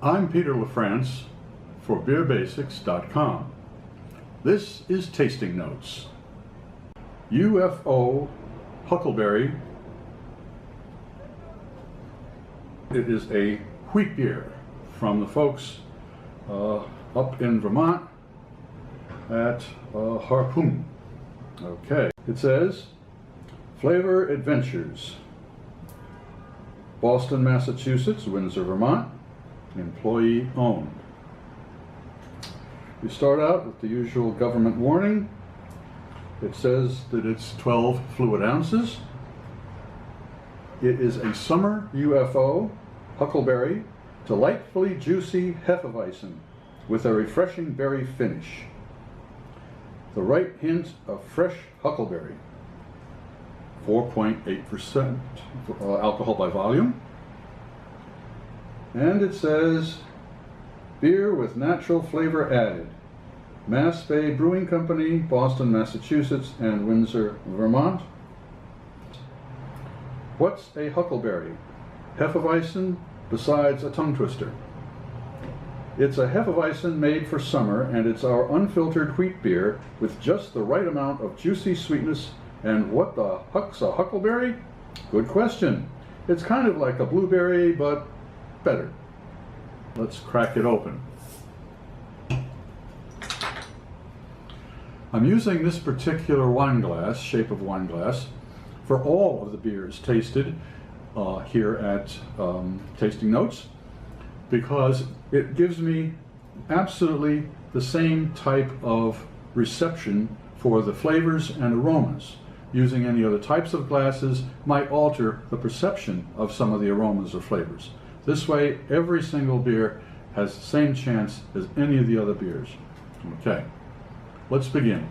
I'm Peter.lafrance for beerbasics.com. This is Tasting Notes. UFO Huckleberry. It is a wheat beer from the folks up in Vermont at Harpoon. Okay, it says Flavor Adventures, Boston, Massachusetts, Windsor, Vermont, employee owned. We start out with the usual government warning. It says that it's 12 fluid ounces. It is a summer UFO Huckleberry, delightfully juicy Hefeweizen with a refreshing berry finish. The right hint of fresh huckleberry. 4.8% alcohol by volume. And it says, beer with natural flavor added. Mass Bay Brewing Company, Boston, Massachusetts, and Windsor, Vermont. What's a huckleberry? Hefeweizen besides a tongue twister. It's a Hefeweizen made for summer, and it's our unfiltered wheat beer with just the right amount of juicy sweetness. And what the huck's a huckleberry? Good question. It's kind of like a blueberry, but better. Let's crack it open. I'm using this particular wine glass, shape of wine glass, for all of the beers tasted here at Tasting Notes, because it gives me absolutely the same type of reception for the flavors and aromas. Using any other types of glasses might alter the perception of some of the aromas or flavors. This way, every single beer has the same chance as any of the other beers. Okay, let's begin.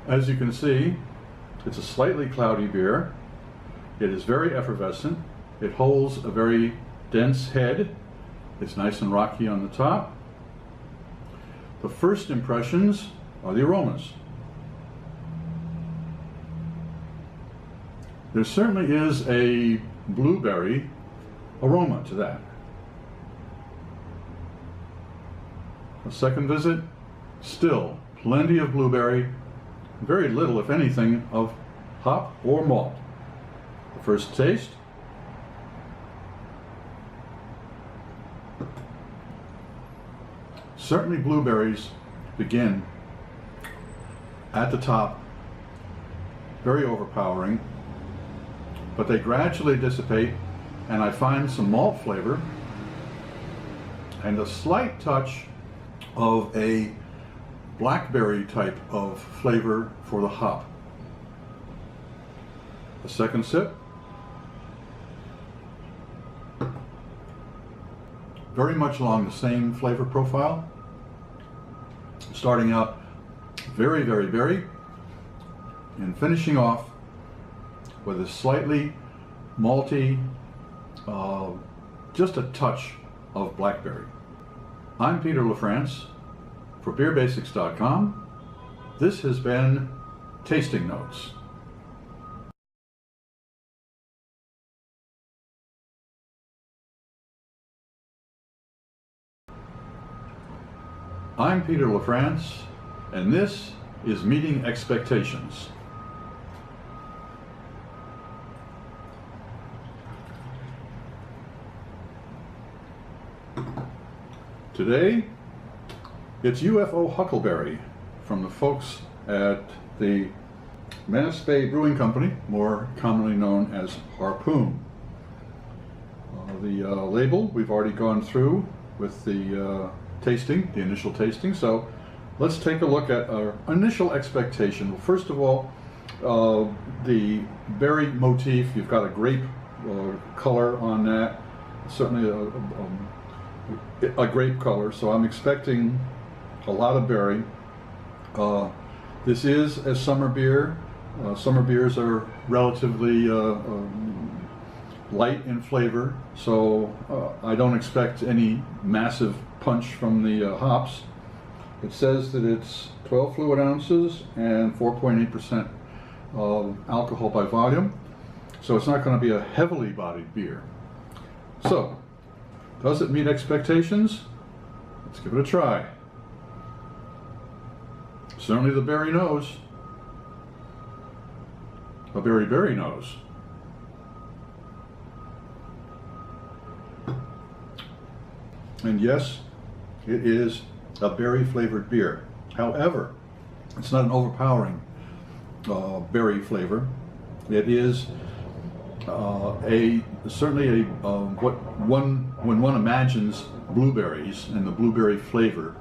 As you can see, it's a slightly cloudy beer. It is very effervescent. It holds a very dense head. It's nice and rocky on the top. The first impressions are the aromas. There certainly is a blueberry aroma to that. A second visit, still plenty of blueberry, very little, if anything, of hop or malt. The first taste, certainly blueberries begin at the top, very overpowering, but they gradually dissipate, and I find some malt flavor and a slight touch of a blackberry type of flavor for the hop. A second sip, very much along the same flavor profile, starting out very, very berry, and finishing off with a slightly malty, just a touch of blackberry. I'm Peter.lafrance for beerbasics.com. This has been Tasting Notes. I'm Peter.lafrance, and this is Meeting Expectations. Today, it's UFO Huckleberry from the folks at the Mass Bay Brewing Company, more commonly known as Harpoon. The label we've already gone through with the tasting, the initial tasting, so let's take a look at our initial expectation. Well, first of all, the berry motif, you've got a grape color on that, certainly a grape color, so I'm expecting a lot of berry. This is a summer beer. Summer beers are relatively light in flavor, so I don't expect any massive punch from the hops. It says that it's 12 fluid ounces and 4.8% of alcohol by volume, so it's not going to be a heavily bodied beer. So, does it meet expectations? Let's give it a try. Certainly the berry knows. A berry knows. And yes, it is a berry flavored beer. However, it's not an overpowering berry flavor. It is certainly when one imagines blueberries and the blueberry flavor,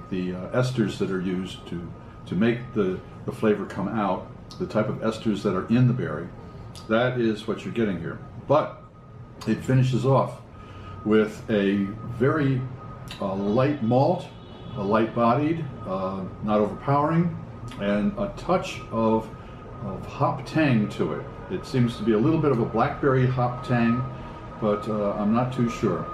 the esters that are used to make the flavor come out, the type of esters that are in the berry, that is what you're getting here. But it finishes off with a very light malt, a light bodied, not overpowering, and a touch of hop tang to it. It seems to be a little bit of a blackberry hop tang, but I'm not too sure.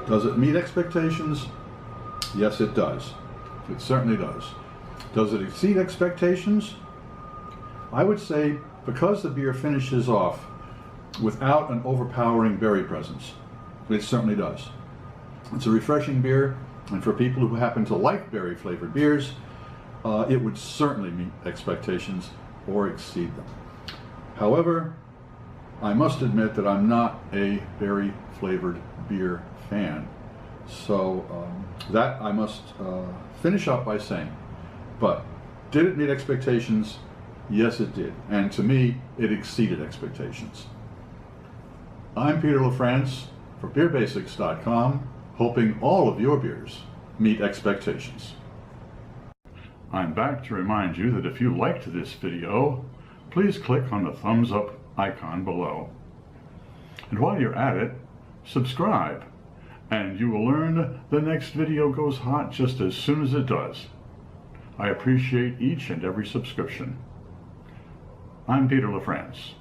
Does it meet expectations? Yes, it does. It certainly does. Does it exceed expectations? I would say because the beer finishes off without an overpowering berry presence, it certainly does. It's a refreshing beer, and for people who happen to like berry flavored beers, it would certainly meet expectations or exceed them. However, I must admit that I'm not a berry flavored beer fan. So that I must finish up by saying. But did it meet expectations? Yes, it did. And to me, it exceeded expectations. I'm Peter.lafrance for BeerBasics.com, hoping all of your beers meet expectations. I'm back to remind you that if you liked this video, please click on the thumbs up icon below. And while you're at it, subscribe, and you will learn the next video goes hot just as soon as it does. I appreciate each and every subscription. I'm Peter.lafrance.